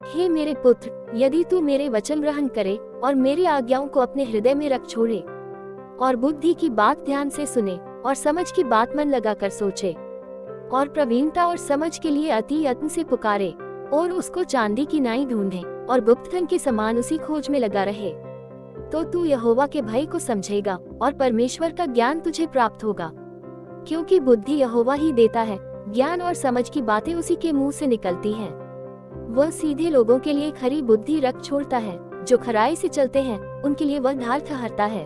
हे मेरे पुत्र, यदि तू मेरे वचन ग्रहण करे और मेरी आज्ञाओं को अपने हृदय में रख छोड़े और बुद्धि की बात ध्यान से सुने और समझ की बात मन लगाकर सोचे और प्रवीणता और समझ के लिए अति यत्न से पुकारे और उसको चांदी की नाई ढूंढे और गुप्त धन के समान उसी खोज में लगा रहे, तो तू यहोवा के भय को समझेगा और परमेश्वर का ज्ञान तुझे प्राप्त होगा। क्योंकि बुद्धि यहोवा ही देता है, ज्ञान और समझ की बातें उसी के मुंह से निकलती हैं। वह सीधे लोगों के लिए खरी बुद्धि रख छोड़ता है, जो खराई से चलते हैं उनके लिए वह ढाल ठहरता है।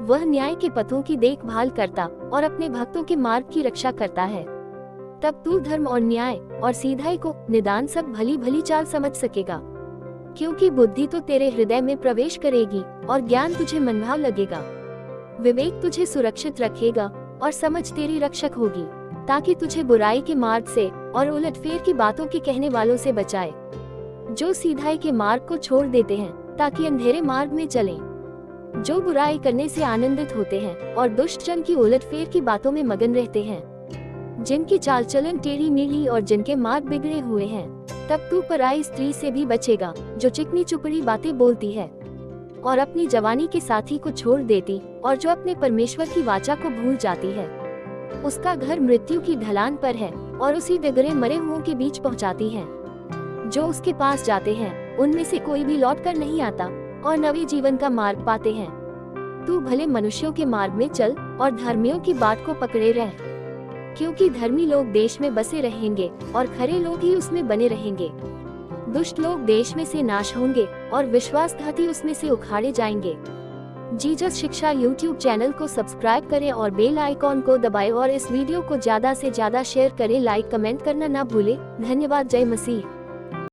वह न्याय के पथों की देखभाल करता और अपने भक्तों के मार्ग की रक्षा करता है। तब तू धर्म और न्याय और सीधाई को निदान सब भली भली चाल समझ सकेगा। क्योंकि बुद्धि तो तेरे हृदय में प्रवेश करेगी और ज्ञान तुझे मनभाव लगेगा। विवेक तुझे सुरक्षित रखेगा और समझ तेरी रक्षक होगी, ताकि तुझे बुराई के मार्ग से और उलटफेर की बातों के कहने वालों से बचाए, जो सीधाई के मार्ग को छोड़ देते हैं ताकि अंधेरे मार्ग में चलें, जो बुराई करने से आनंदित होते हैं और दुष्ट जन की उलटफेर की बातों में मगन रहते हैं, जिनकी चाल चलन टेढ़ी मेढ़ी और जिनके मार्ग बिगड़े हुए हैं। तब तू पराई स्त्री से भी बचेगा, जो चिकनी चुपड़ी बातें बोलती है और अपनी जवानी के साथी को छोड़ देती और जो अपने परमेश्वर की वाचा को भूल जाती है। उसका घर मृत्यु की ढलान पर है और उसी बिगड़े मरे हुओं के बीच पहुंचाती है। जो उसके पास जाते हैं उनमें से कोई भी लौट कर नहीं आता और नवे जीवन का मार्ग पाते हैं। तू भले मनुष्यों के मार्ग में चल और धर्मियों की बात को पकड़े रह, क्योंकि धर्मी लोग देश में बसे रहेंगे और खरे लोग ही उसमें बने रहेंगे। दुष्ट लोग देश में से नाश होंगे और विश्वासघाती उसमें से उखाड़े जाएंगे। जीसस शिक्षा यूट्यूब चैनल को सब्सक्राइब करें और बेल आइकॉन को दबाएं और इस वीडियो को ज्यादा से ज्यादा शेयर करें। लाइक कमेंट करना ना भूलें। धन्यवाद। जय मसीह।